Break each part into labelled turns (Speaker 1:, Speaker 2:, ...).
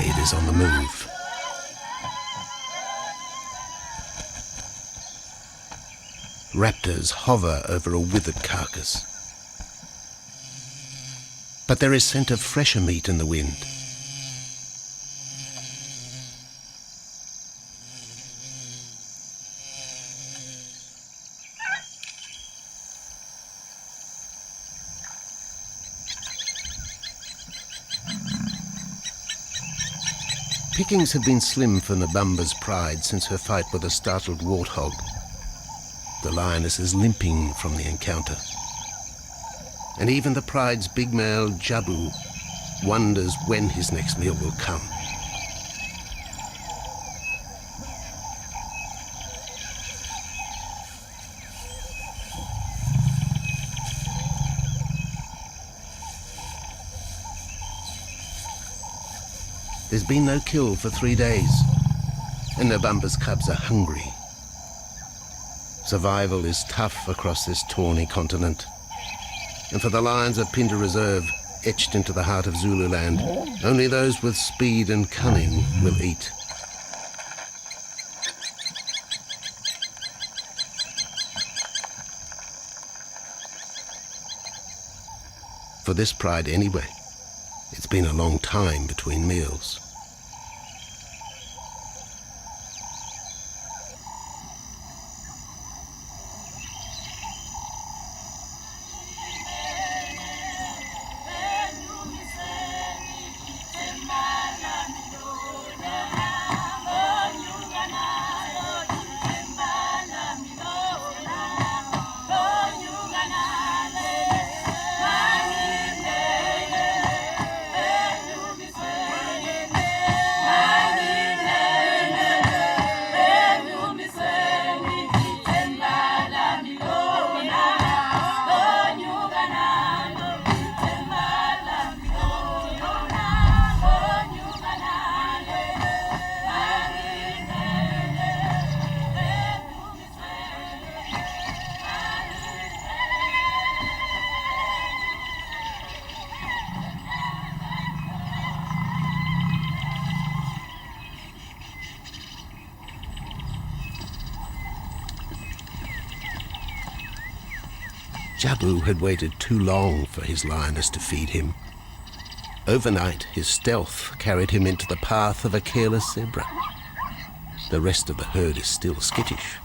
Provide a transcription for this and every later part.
Speaker 1: tide is on the move. Raptors hover over a withered carcass. But there is scent of fresher meat in the wind. Pickings had been slim for Nabamba's pride since her fight with a startled warthog. The lioness is limping from the encounter. And even the pride's big male, Jabu, wonders when his next meal will come. There's been no kill for 3 days, and Nabamba's cubs are hungry. Survival is tough across this tawny continent, and for the lions of Pinda Reserve, etched into the heart of Zululand, only those with speed and cunning will eat. For this pride anyway, it's been a long time between meals. Jabu had waited too long for his lioness to feed him. Overnight, his stealth carried him into the path of a careless zebra. The rest of the herd is still skittish.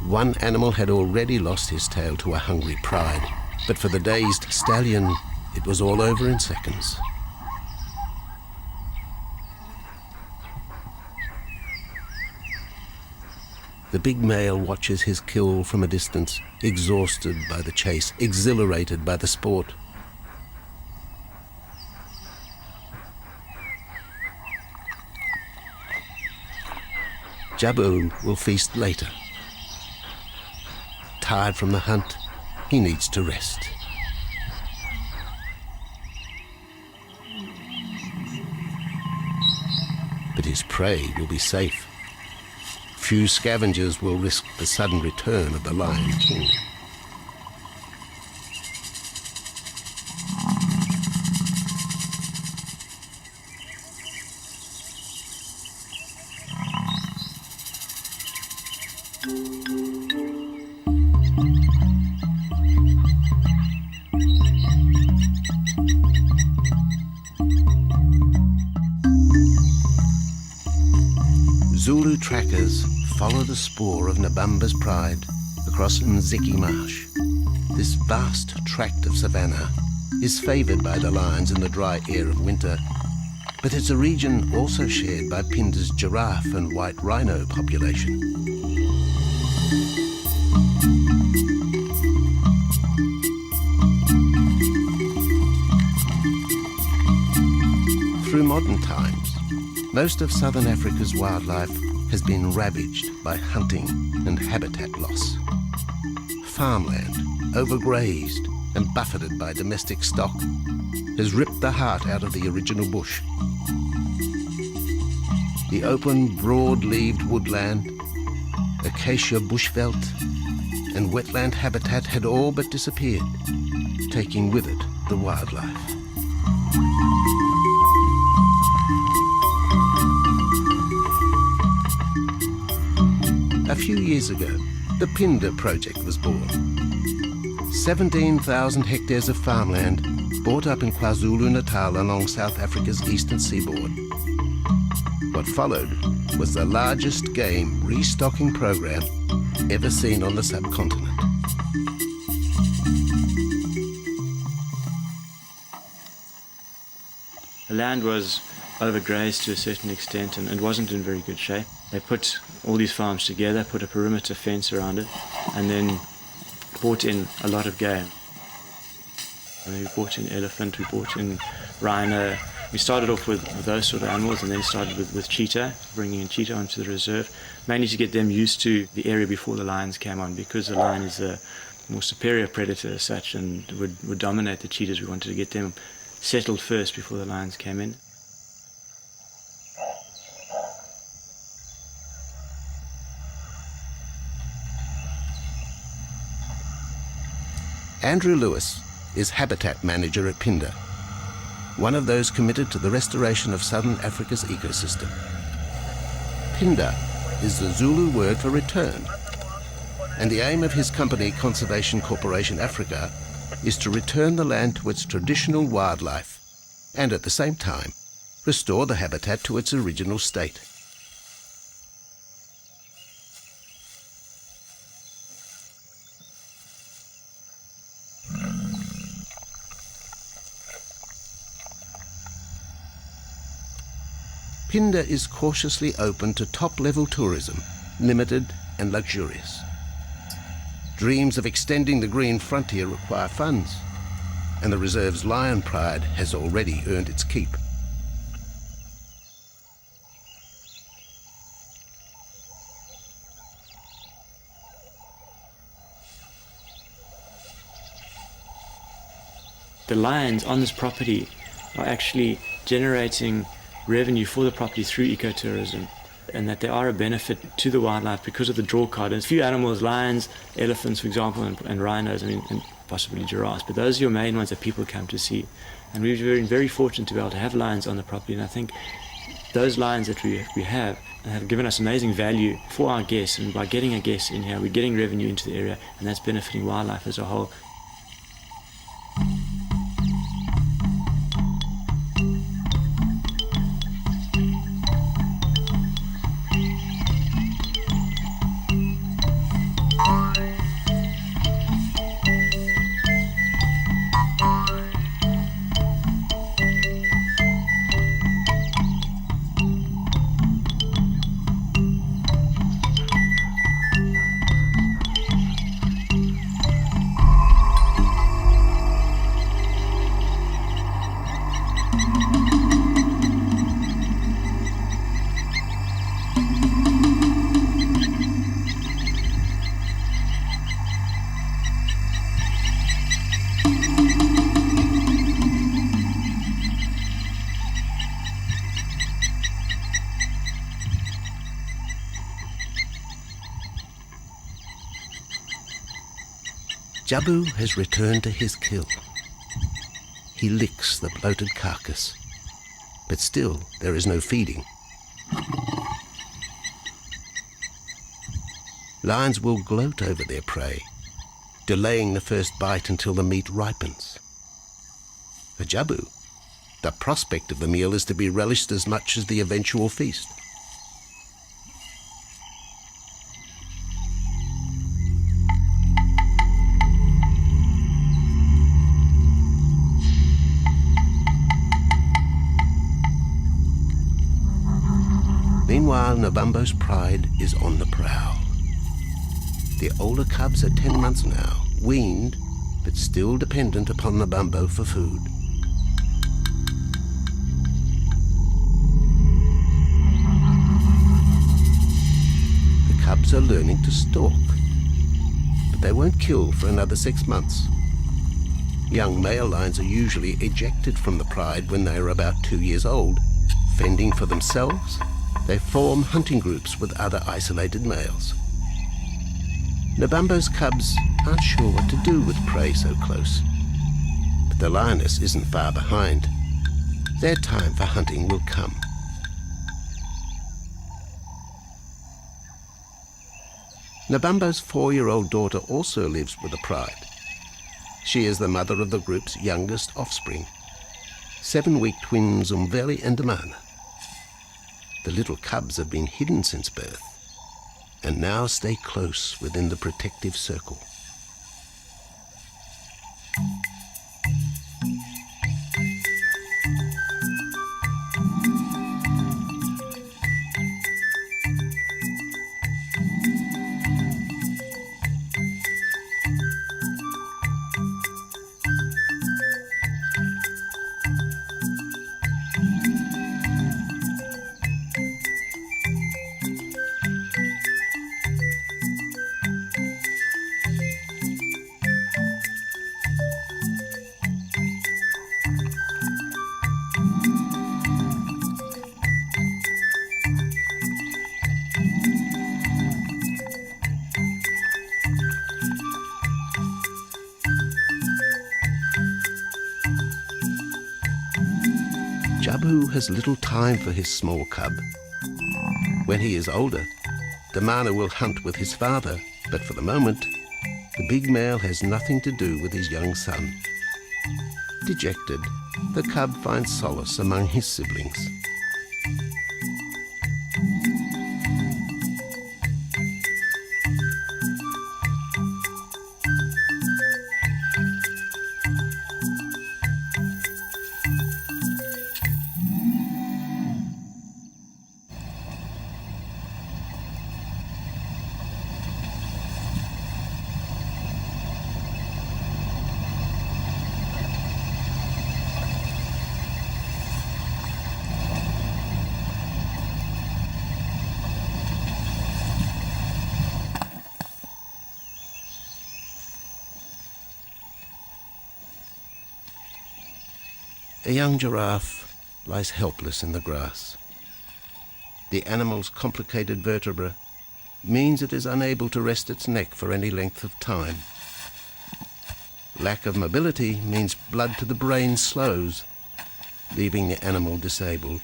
Speaker 1: One animal had already lost his tail to a hungry pride, but for the dazed stallion, it was all over in seconds. The big male watches his kill from a distance, exhausted by the chase, exhilarated by the sport. Jabu will feast later. Tired from the hunt, he needs to rest. But his prey will be safe. Few scavengers will risk the sudden return of the Lion King. Zulu trackers follow the spoor of Nabamba's pride across Mziki Marsh. This vast tract of savanna is favoured by the lions in the dry air of winter, but it's a region also shared by Pinda's giraffe and white rhino population. Through modern times, most of southern Africa's wildlife has been ravaged by hunting and habitat loss. Farmland, overgrazed and buffeted by domestic stock, has ripped the heart out of the original bush. The open, broad-leaved woodland, acacia bushveld, and wetland habitat had all but disappeared, taking with it the wildlife. years ago, the Pinda project was born. 17,000 hectares of farmland bought up in KwaZulu-Natal along South Africa's eastern seaboard. What followed was the largest game restocking program ever seen on the subcontinent.
Speaker 2: The land was overgrazed to a certain extent and wasn't in very good shape. They put all these farms together, put a perimeter fence around it, and then brought in a lot of game. We brought in elephant, we brought in rhino. We started off with those sort of animals and then started with cheetah, bringing in cheetah onto the reserve, mainly to get them used to the area before the lions came on, because the lion is a more superior predator as such and would dominate the cheetahs. We wanted to get them settled first before the lions came in.
Speaker 1: Andrew Lewis is habitat manager at Pinda, one of those committed to the restoration of southern Africa's ecosystem. Pinda is the Zulu word for return, and the aim of his company, Conservation Corporation Africa, is to return the land to its traditional wildlife and at the same time restore the habitat to its original state. Pinda is cautiously open to top-level tourism, limited and luxurious. Dreams of extending the green frontier require funds, and the reserve's lion pride has already earned its keep.
Speaker 2: The lions on this property are actually generating revenue for the property through ecotourism, and that they are a benefit to the wildlife because of the draw card. And a few animals, lions, elephants, for example, and rhinos, and possibly giraffes, but those are your main ones that people come to see. And we've been very fortunate to be able to have lions on the property, and I think those lions that we have given us amazing value for our guests, and by getting a guest in here, we're getting revenue into the area, and that's benefiting wildlife as a whole.
Speaker 1: Jabu has returned to his kill. He licks the bloated carcass, but still there is no feeding. Lions will gloat over their prey, delaying the first bite until the meat ripens. For Jabu, the prospect of the meal is to be relished as much as the eventual feast. Meanwhile, Nabambo's pride is on the prowl. The older cubs are 10 months now, weaned, but still dependent upon Nabambo for food. The cubs are learning to stalk, but they won't kill for another 6 months. Young male lions are usually ejected from the pride when they are about 2 years old. Fending for themselves, they form hunting groups with other isolated males. Nabambo's cubs aren't sure what to do with prey so close, but the lioness isn't far behind. Their time for hunting will come. Nabambo's 4-year-old daughter also lives with the pride. She is the mother of the group's youngest offspring, 7-week twins Umveli and Damana. The little cubs have been hidden since birth and now stay close within the protective circle. Jabu has little time for his small cub. When he is older, Damana will hunt with his father, but for the moment, the big male has nothing to do with his young son. Dejected, the cub finds solace among his siblings. A young giraffe lies helpless in the grass. The animal's complicated vertebra means it is unable to rest its neck for any length of time. Lack of mobility means blood to the brain slows, leaving the animal disabled.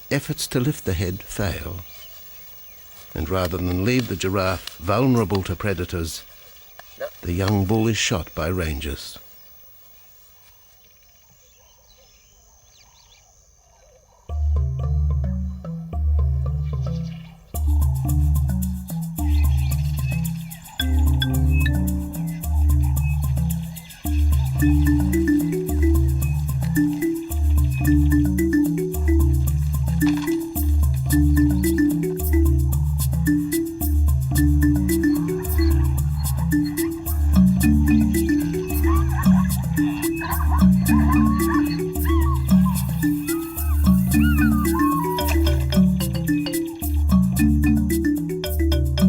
Speaker 1: Efforts to lift the head fail, and rather than leave the giraffe vulnerable to predators, the young bull is shot by rangers.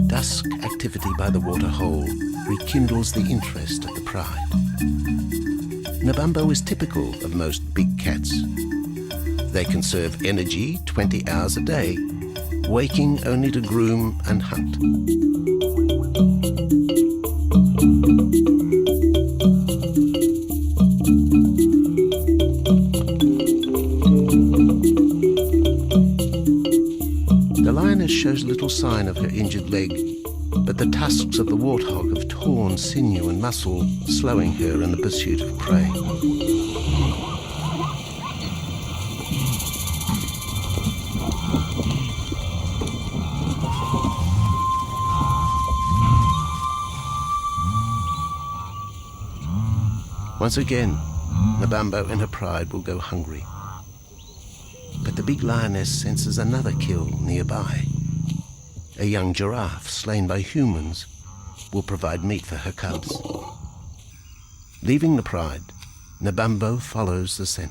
Speaker 1: Dusk activity by the waterhole rekindles the interest of the pride. Nabambo is typical of most big cats. They conserve energy 20 hours a day, waking only to groom and hunt. The lioness shows little sign of her injured leg, but the tusks of the warthog have torn sinew and muscle, slowing her in the pursuit of prey. Once again, Nabambo in her pride will go hungry. But the big lioness senses another kill nearby. A young giraffe slain by humans will provide meat for her cubs. Leaving the pride, Nabambo follows the scent.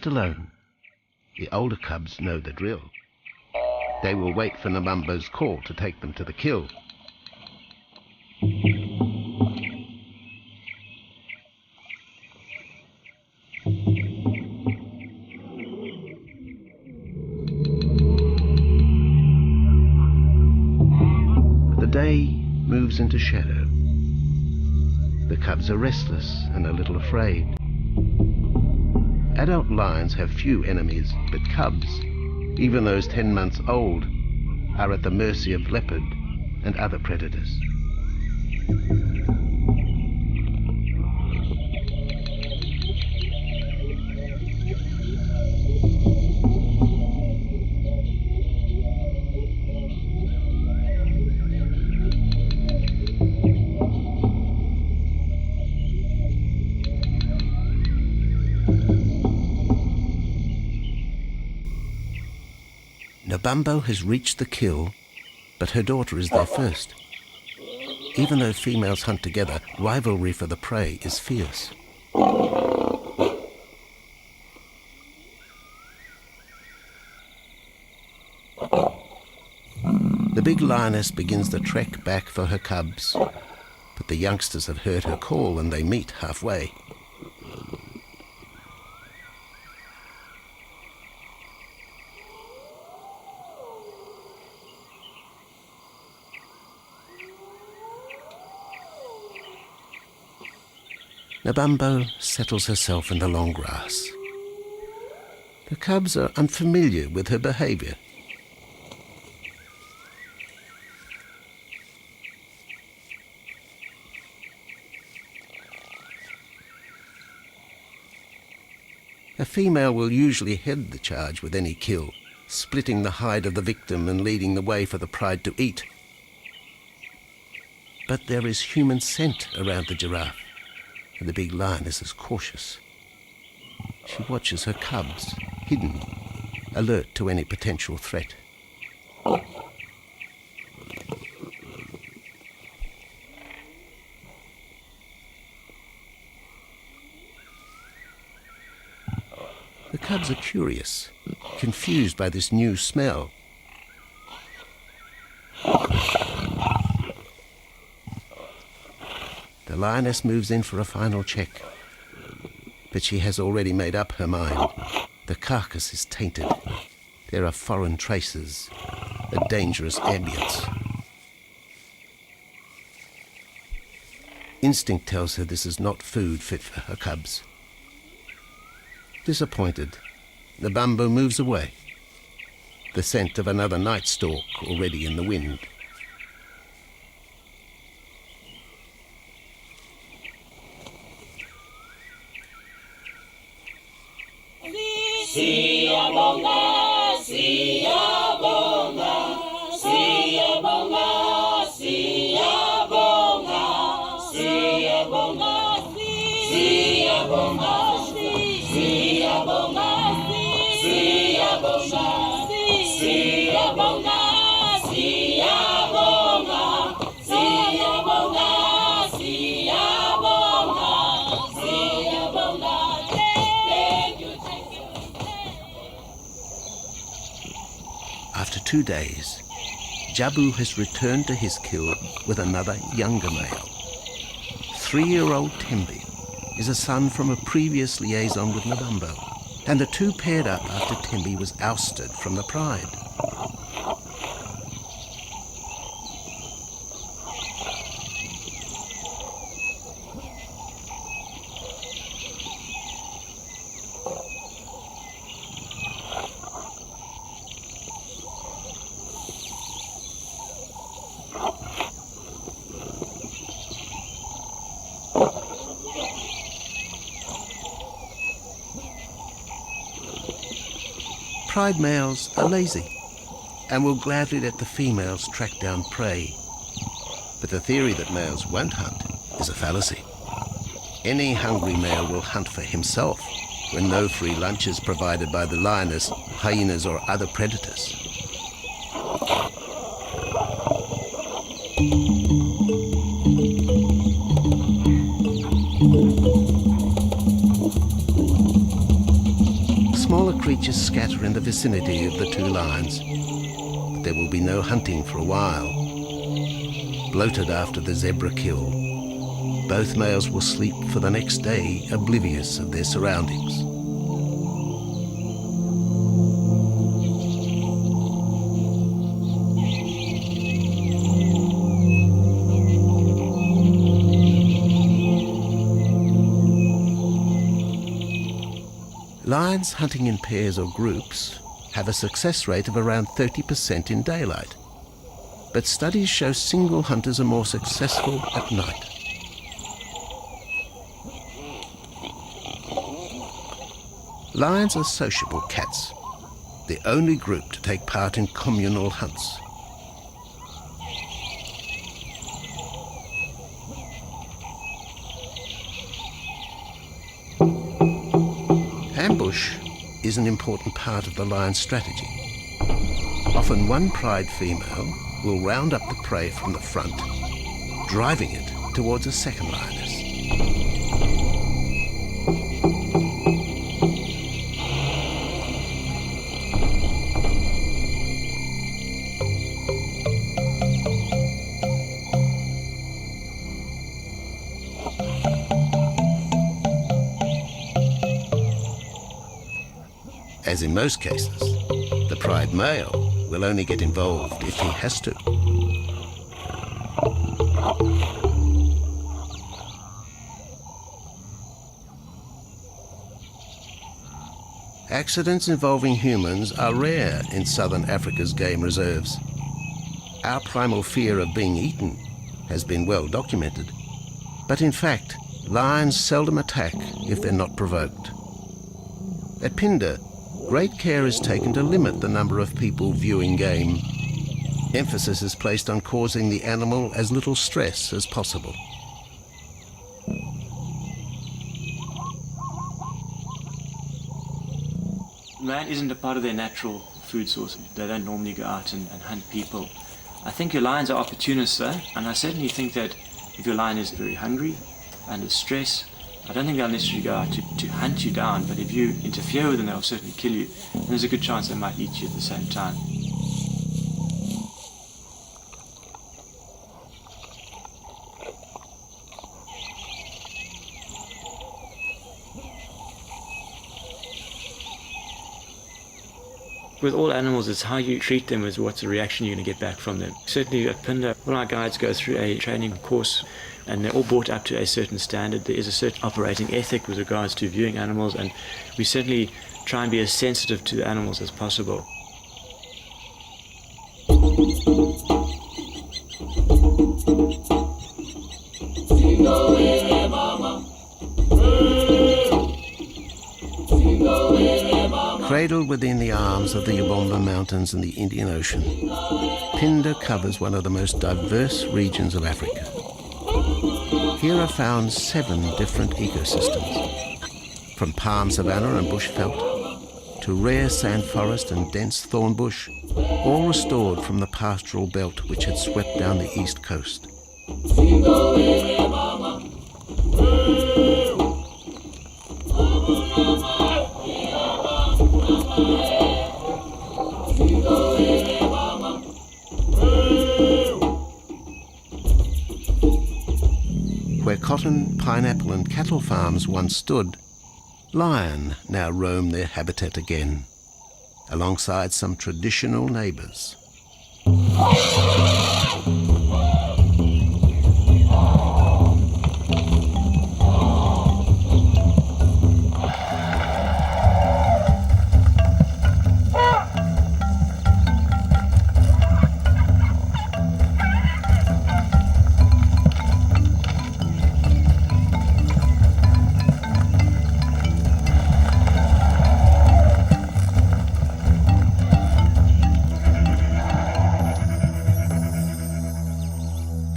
Speaker 1: alone. The older cubs know the drill. They will wait for Nabambo's call to take them to the kill. The day moves into shadow. The cubs are restless and a little afraid. Adult lions have few enemies, but cubs, even those 10 months old, are at the mercy of leopard and other predators. Nabambo has reached the kill, but her daughter is there first. Even though females hunt together, rivalry for the prey is fierce. The big lioness begins the trek back for her cubs, but the youngsters have heard her call and they meet halfway. Nabambo settles herself in the long grass. The cubs are unfamiliar with her behavior. A female will usually head the charge with any kill, splitting the hide of the victim and leading the way for the pride to eat. But there is human scent around the giraffe, and the big lioness is cautious. She watches her cubs, hidden, alert to any potential threat. The cubs are curious, confused by this new smell. The lioness moves in for a final check, but she has already made up her mind. The carcass is tainted. There are foreign traces, a dangerous ambience. Instinct tells her this is not food fit for her cubs. Disappointed, Nabambo moves away, the scent of another night stalk already in the wind.
Speaker 3: Siyabonga, siyabonga, siyabonga, siyabonga, siyabonga, siyabonga, siyabonga, siyabonga, siyabonga, siyabonga, siyabonga, siyabonga, thank you.
Speaker 1: After 2 days, Jabu has returned to his kill with another younger male. 3-year-old Tembi is a son from a previous liaison with Nabambo, and the two paired up after Tembi was ousted from the pride. Pride males are lazy and will gladly let the females track down prey. But the theory that males won't hunt is a fallacy. Any hungry male will hunt for himself when no free lunch is provided by the lioness, hyenas or other predators. creatures scatter in the vicinity of the two lions. But there will be no hunting for a while. Bloated after the zebra kill, both males will sleep for the next day, oblivious of their surroundings. Lions hunting in pairs or groups have a success rate of around 30% in daylight, but studies show single hunters are more successful at night. Lions are sociable cats, the only group to take part in communal hunts. Ambush is an important part of the lion's strategy. Often one pride female will round up the prey from the front, driving it towards a second lioness. As in most cases, the pride male will only get involved if he has to. Accidents involving humans are rare in southern Africa's game reserves. Our primal fear of being eaten has been well documented, but in fact, lions seldom attack if they're not provoked. At Phinda, great care is taken to limit the number of people viewing game. Emphasis is placed on causing the animal as little stress as possible.
Speaker 2: Man isn't a part of their natural food source. They don't normally go out and hunt people. I think your lions are opportunists though, and I certainly think that if your lion is very hungry, under stress, I don't think they'll necessarily go out to hunt you down, but if you interfere with them, they'll certainly kill you. And there's a good chance they might eat you at the same time. With all animals, it's how you treat them is what's the reaction you're going to get back from them. Certainly at Phinda, all our guides go through a training course and they're all brought up to a certain standard. There is a certain operating ethic with regards to viewing animals, and we certainly try and be as sensitive to the animals as possible.
Speaker 1: Cradled within the arms of the Ubomba Mountains and the Indian Ocean, Phinda covers one of the most diverse regions of Africa. Here are found 7 different ecosystems, from palm savanna and bush veld to rare sand forest and dense thorn bush, all restored from the pastoral belt which had swept down the east coast. Where cotton, pineapple and cattle farms once stood, lion now roam their habitat again, alongside some traditional neighbours.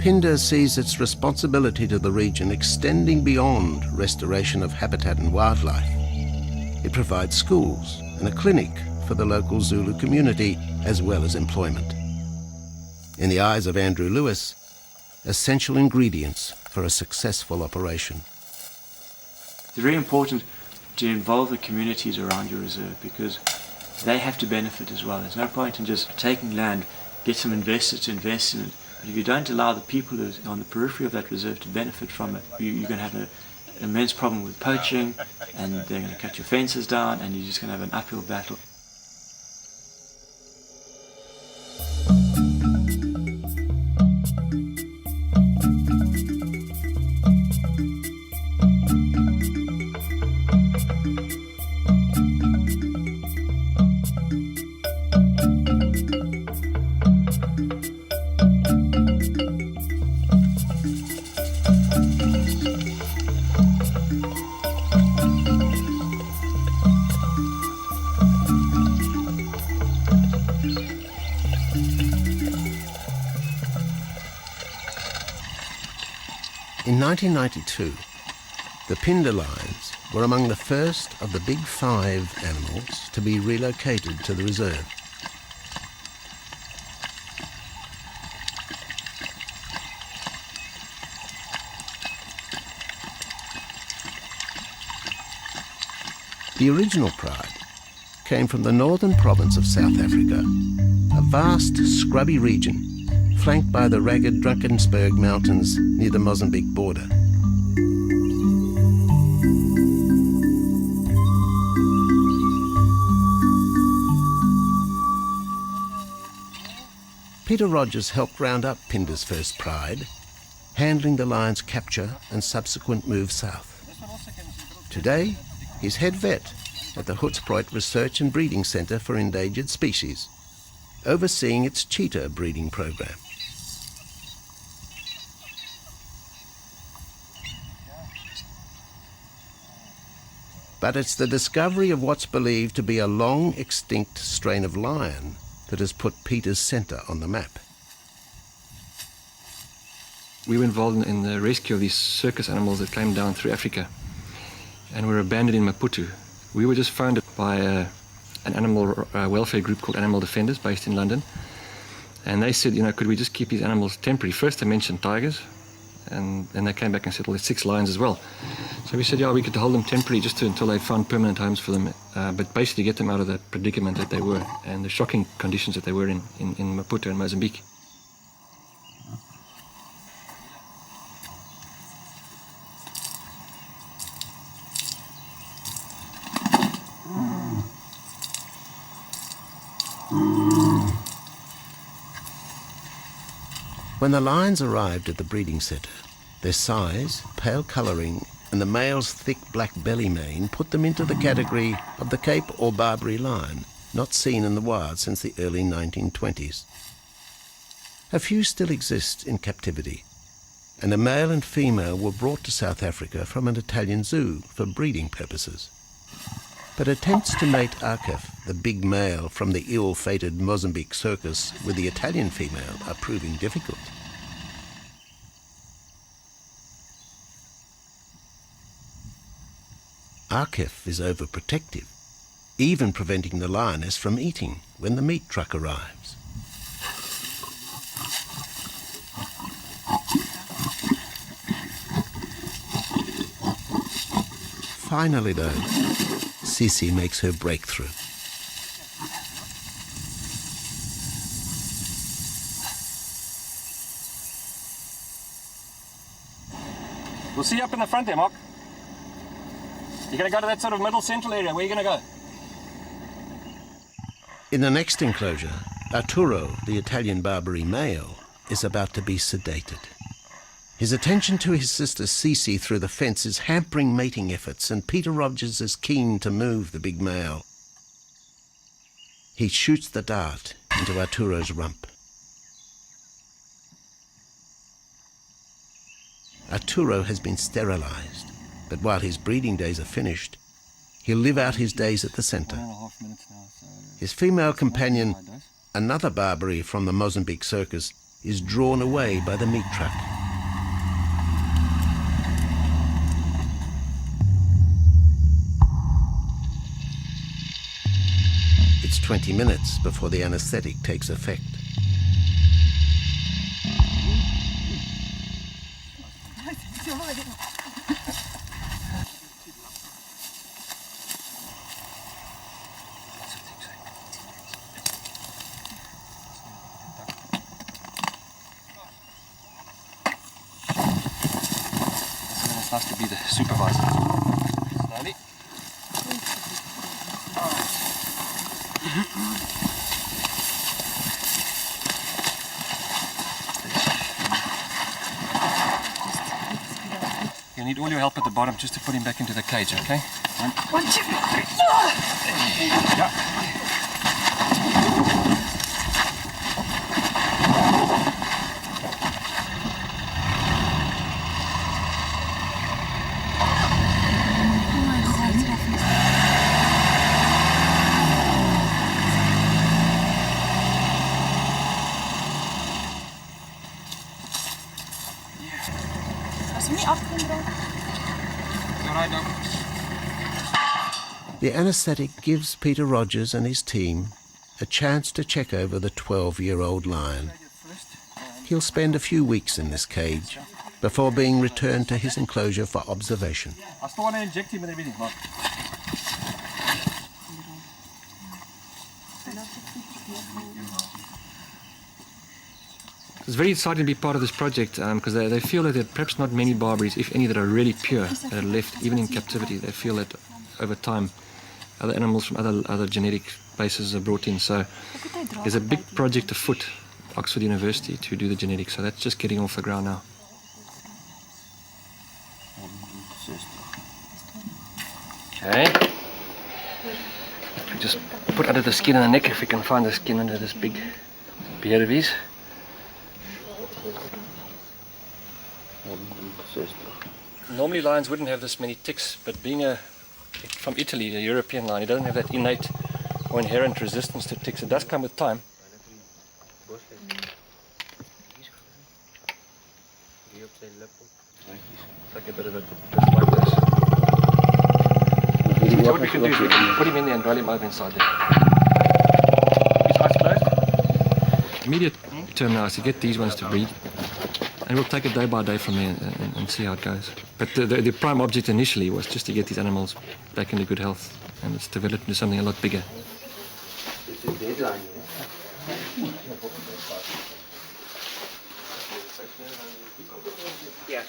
Speaker 1: Phinda sees its responsibility to the region extending beyond restoration of habitat and wildlife. It provides schools and a clinic for the local Zulu community, as well as employment. In the eyes of Andrew Lewis, essential ingredients for a successful operation.
Speaker 2: It's very important to involve the communities around your reserve, because they have to benefit as well. There's no point in just taking land, get some investors to invest in it, but if you don't allow the people who are on the periphery of that reserve to benefit from it, you're going to have an immense problem with poaching, and they're going to cut your fences down, and you're just going to have an uphill battle.
Speaker 1: In 1992, the Phinda lions were among the first of the big 5 animals to be relocated to the reserve. The original pride came from the northern province of South Africa, a vast scrubby region flanked by the ragged Drakensberg Mountains near the Mozambique border. Peter Rogers helped round up Phinda's first pride, handling the lion's capture and subsequent move south. Today, he's head vet at the Hoedspruit Research and Breeding Centre for Endangered Species, overseeing its cheetah breeding program. But it's the discovery of what's believed to be a long-extinct strain of lion that has put Peter's centre on the map.
Speaker 4: We were involved in the rescue of these circus animals that came down through Africa and were abandoned in Maputo. We were just founded by an animal welfare group called Animal Defenders based in London. And they said, could we just keep these animals temporary? First they mentioned tigers, and then they came back and said, well, there's 6 lions as well. So we said, yeah, we could hold them temporarily just until they found permanent homes for them, but basically get them out of that predicament that they were and the shocking conditions that they were in Maputo and Mozambique.
Speaker 1: When the lions arrived at the breeding centre, their size, pale colouring, and the male's thick black belly mane put them into the category of the Cape or Barbary lion, not seen in the wild since the early 1920s. A few still exist in captivity, and a male and female were brought to South Africa from an Italian zoo for breeding purposes. But attempts to mate Arcaf, the big male from the ill-fated Mozambique circus, with the Italian female are proving difficult. Arcaf is overprotective, even preventing the lioness from eating when the meat truck arrives. Finally, though, Sisi makes her breakthrough.
Speaker 4: We'll see you up in the front there, Mark. You're going to go to that sort of middle central area. Where are you going to go?
Speaker 1: In the next enclosure, Arturo, the Italian Barbary male, is about to be sedated. His attention to his sister Sisi through the fence is hampering mating efforts, and Peter Rogers is keen to move the big male. He shoots the dart into Arturo's rump. Arturo has been sterilized, but while his breeding days are finished, he'll live out his days at the centre. His female companion, another Barbary from the Mozambique circus, is drawn away by the meat truck. It's 20 minutes before the anaesthetic takes effect.
Speaker 4: nice to be the supervisor. Slowly. You need all your help at the bottom just to put him back into the cage, okay? One, two, three. Yeah.
Speaker 1: The anaesthetic gives Peter Rogers and his team a chance to check over the 12-year-old lion. He'll spend a few weeks in this cage before being returned to his enclosure for observation.
Speaker 4: I still want to inject him and everything, Mark. It's very exciting to be part of this project because they feel that there are perhaps not many barberries, if any, that are really pure, that are left even in captivity. They feel that over time other animals from other genetic bases are brought in. So there's a big project afoot, Oxford University, to do the genetics. So that's just getting off the ground now. Okay. We just put under the skin and the neck, if we can find the skin under this big beard of his. Normally lions wouldn't have this many ticks, but being from Italy, a European lion, it doesn't have that innate or inherent resistance to ticks. It does come with time. Take a bit of it, just like this. So what we can do is we can put him in there and roll him over inside there. His eyes closed. Immediate term now is to get these ones to breed. And we'll take it day by day from there and see how it goes. But the prime object initially was just to get these animals back into good health. And it's developed into something a lot bigger.
Speaker 5: It's a deadline. Yeah.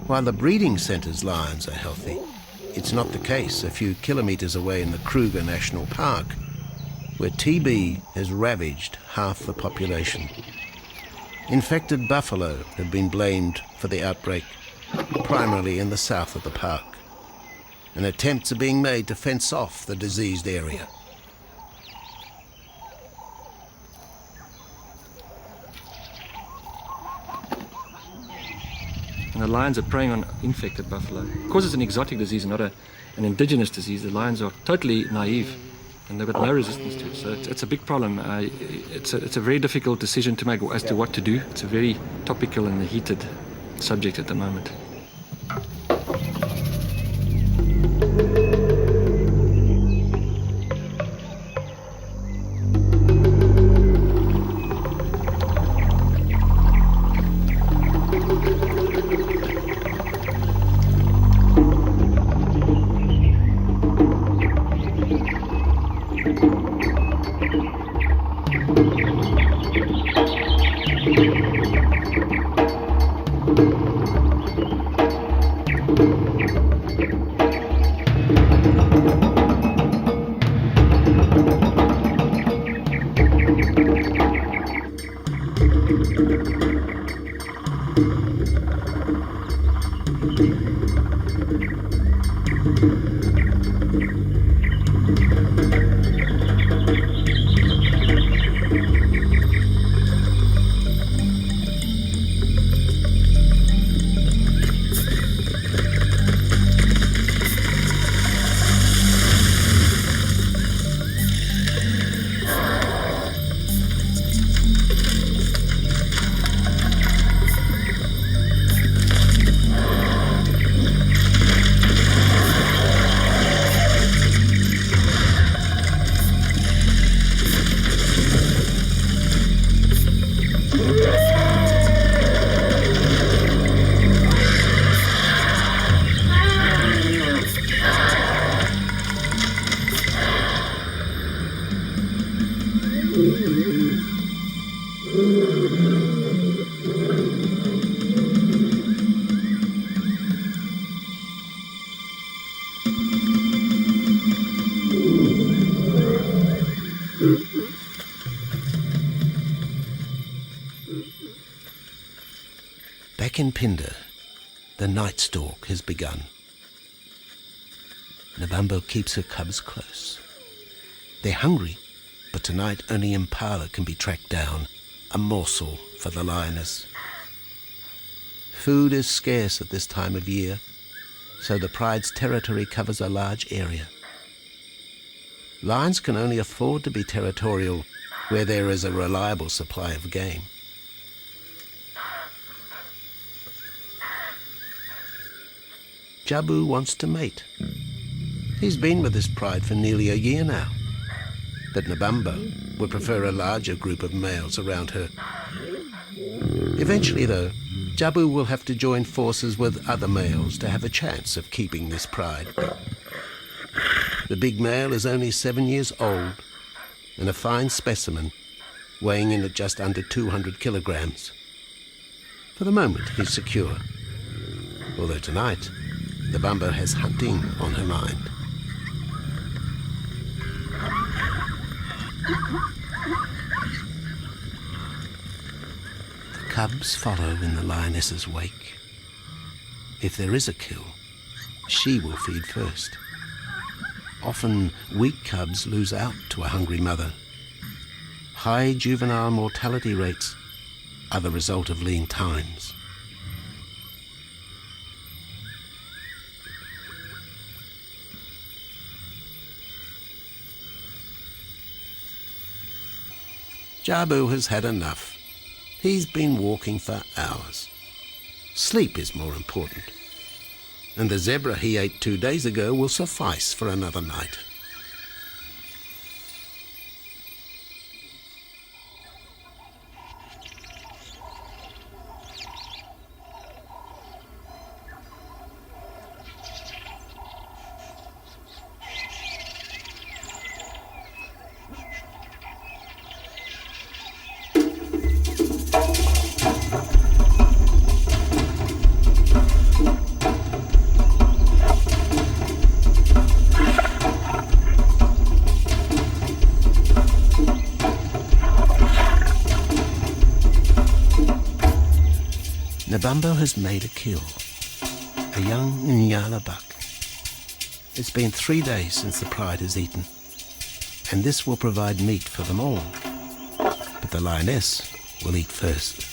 Speaker 1: While the breeding centre's lions are healthy, it's not the case a few kilometres away in the Kruger National Park, where TB has ravaged half the population. Infected buffalo have been blamed for the outbreak, primarily in the south of the park, and attempts are being made to fence off the diseased area.
Speaker 4: And the lions are preying on infected buffalo. Because it's an exotic disease and not an indigenous disease, the lions are totally naive and they've got no resistance to it. So it's a big problem. It's a very difficult decision to make as to what to do. It's a very topical and heated subject at the moment.
Speaker 1: Back in Phinda, the night stalk has begun. Nabambo keeps her cubs close. They're hungry, but tonight only impala can be tracked down, a morsel for the lioness. Food is scarce at this time of year, so the pride's territory covers a large area. Lions can only afford to be territorial where there is a reliable supply of game. Jabu wants to mate. He's been with his pride for nearly a year now, but Nabambo would prefer a larger group of males around her. Eventually, though, Jabu will have to join forces with other males to have a chance of keeping this pride. The big male is only 7 years old and a fine specimen, weighing in at just under 200 kilograms. For the moment, he's secure, although tonight, Nabambo has hunting on her mind. The cubs follow in the lioness's wake. If there is a kill, she will feed first. Often, weak cubs lose out to a hungry mother. High juvenile mortality rates are the result of lean times. Jabu has had enough. He's been walking for hours. Sleep is more important. And the zebra he ate 2 days ago will suffice for another night. Nabambo has made a kill, a young Nyala buck. It's been 3 days since the pride has eaten, and this will provide meat for them all. But the lioness will eat first.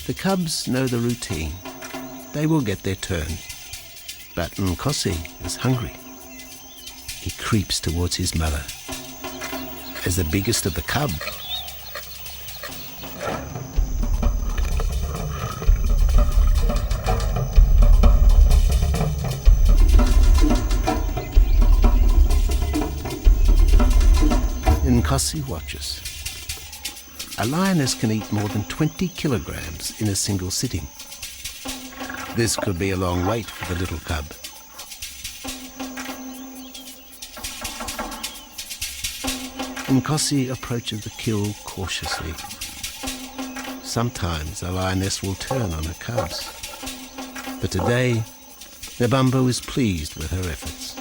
Speaker 1: The cubs know the routine. They will get their turn. But Nkosi is hungry. He creeps towards his mother. As the biggest of the cub, Nkosi watches. A lioness can eat more than 20 kilograms in a single sitting. This could be a long wait for the little cub. Nkosi approaches the kill cautiously. Sometimes a lioness will turn on her cubs. But today, Nabambo is pleased with her efforts.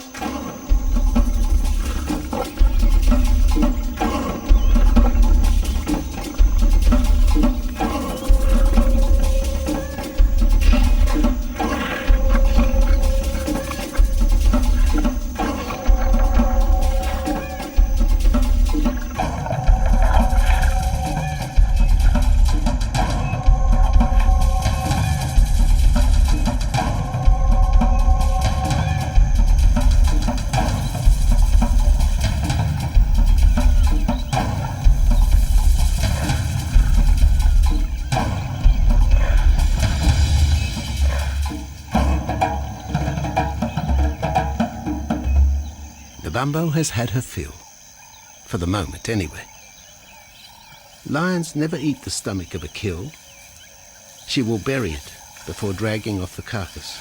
Speaker 1: Nabambo has had her fill, for the moment anyway. Lions never eat the stomach of a kill. She will bury it before dragging off the carcass.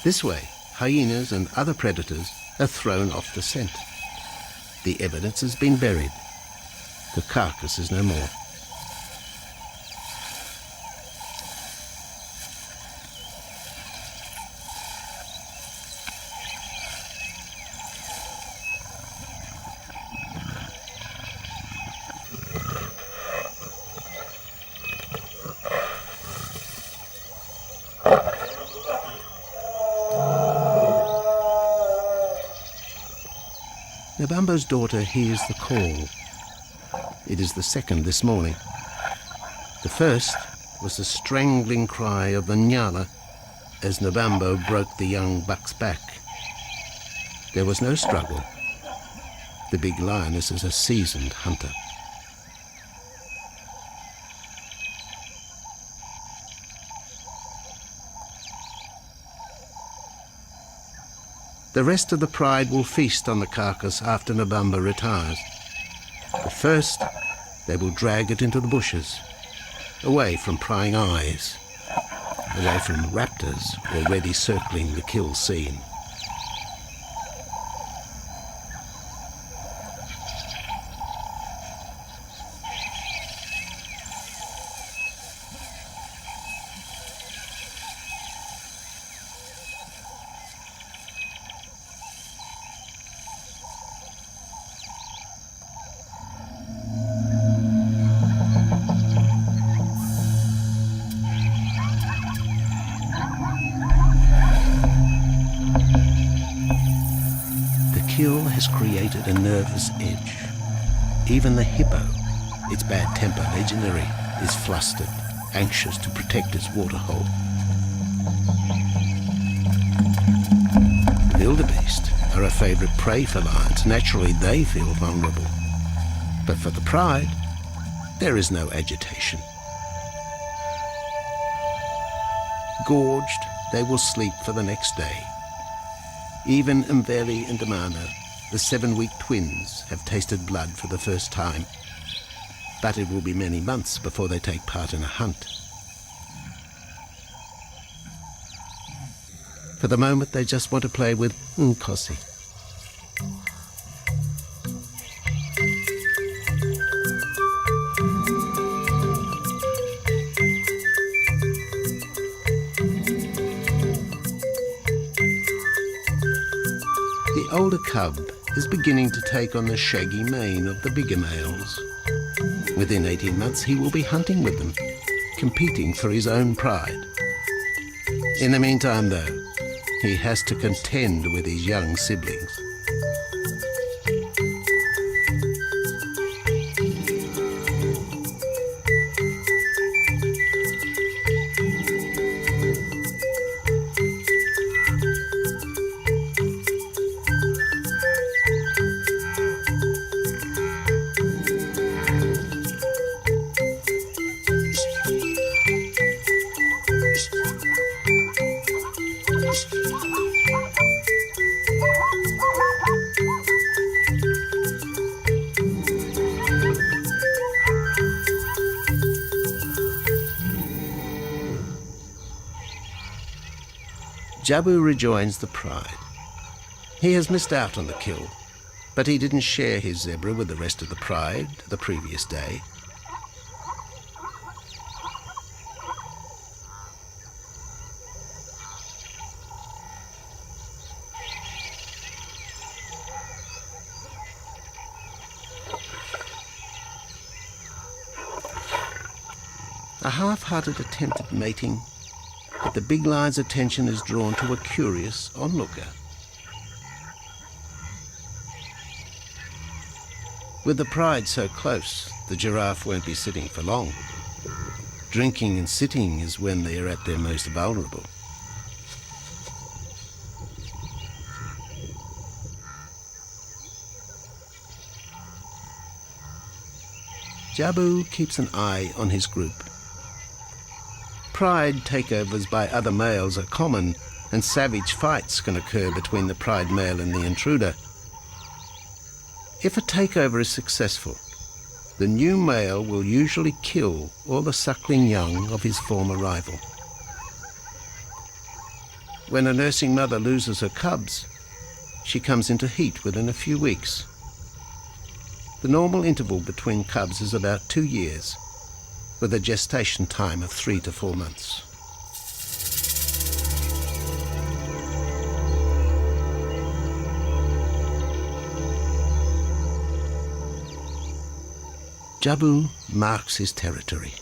Speaker 1: This way, hyenas and other predators are thrown off the scent. The evidence has been buried. The carcass is no more. Nabambo's daughter hears the call. It is the second this morning. The first was the strangling cry of the Nyala as Nabambo broke the young buck's back. There was no struggle. The big lioness is a seasoned hunter. The rest of the pride will feast on the carcass after Nabambo retires. But first, they will drag it into the bushes, away from prying eyes, away from raptors already circling the kill scene. Kill has created a nervous edge. Even the hippo, its bad temper legendary, is flustered, anxious to protect its waterhole. Wildebeest are a favourite prey for lions. Naturally, they feel vulnerable. But for the pride, there is no agitation. Gorged, they will sleep for the next day. Even Mveli and Damana, the 7-week twins, have tasted blood for the first time. But it will be many months before they take part in a hunt. For the moment, they just want to play with Nkosi. The older cub is beginning to take on the shaggy mane of the bigger males. Within 18 months, he will be hunting with them, competing for his own pride. In the meantime, though, he has to contend with his young siblings. Jabu rejoins the pride. He has missed out on the kill, but he didn't share his zebra with the rest of the pride the previous day. A half-hearted attempt at mating, but the big lion's attention is drawn to a curious onlooker. With the pride so close, the giraffe won't be sitting for long. Drinking and sitting is when they are at their most vulnerable. Jabu keeps an eye on his group. Pride takeovers by other males are common, and savage fights can occur between the pride male and the intruder. If a takeover is successful, the new male will usually kill all the suckling young of his former rival. When a nursing mother loses her cubs, she comes into heat within a few weeks. The normal interval between cubs is about 2 years, with a gestation time of 3 to 4 months. Jabu marks his territory,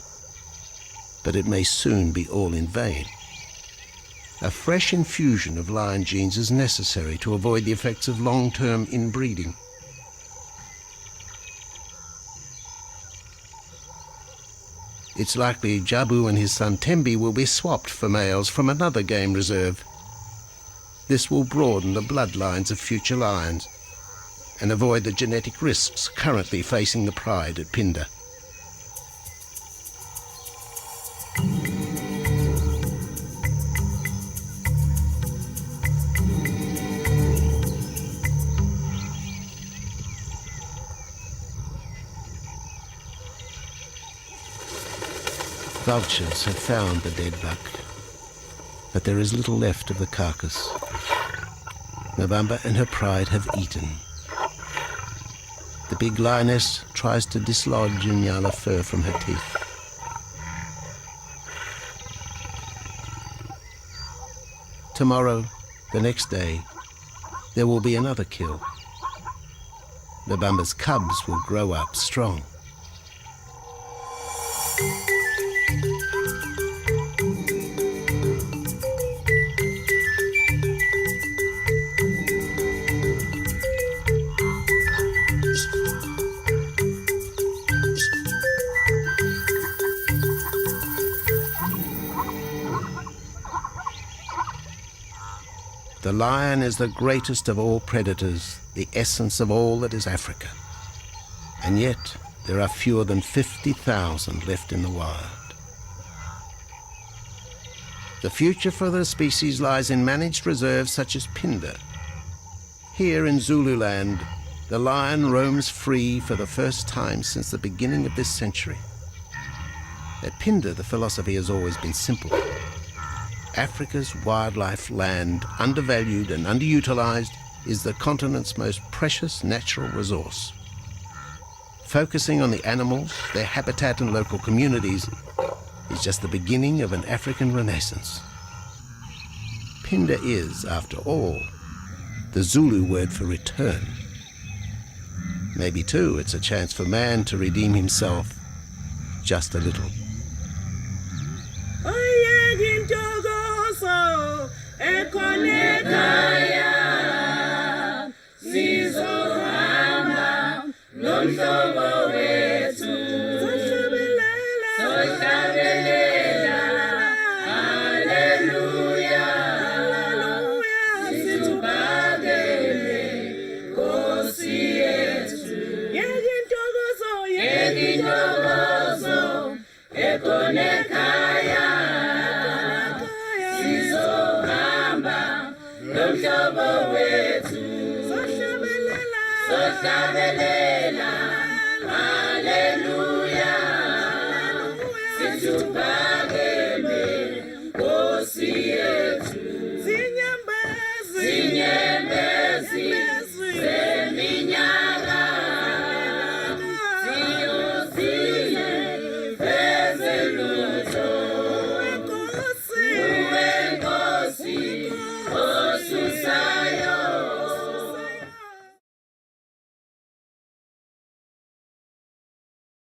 Speaker 1: but it may soon be all in vain. A fresh infusion of lion genes is necessary to avoid the effects of long-term inbreeding. It's likely Jabu and his son Tembi will be swapped for males from another game reserve. This will broaden the bloodlines of future lions and avoid the genetic risks currently facing the pride at Phinda. Vultures have found the dead buck, but there is little left of the carcass. Mbamba and her pride have eaten. The big lioness tries to dislodge Nyala fur from her teeth. Tomorrow, the next day, there will be another kill. Mbamba's cubs will grow up strong. The lion is the greatest of all predators, the essence of all that is Africa. And yet, there are fewer than 50,000 left in the wild. The future for the species lies in managed reserves such as Phinda. Here in Zululand, the lion roams free for the first time since the beginning of this century. At Phinda, the philosophy has always been simple. Africa's wildlife land, undervalued and underutilized, is the continent's most precious natural resource. Focusing on the animals, their habitat and local communities is just the beginning of an African renaissance. Phinda is, after all, the Zulu word for return. Maybe, too, it's a chance for man to redeem himself just a little.
Speaker 3: Sohlabelela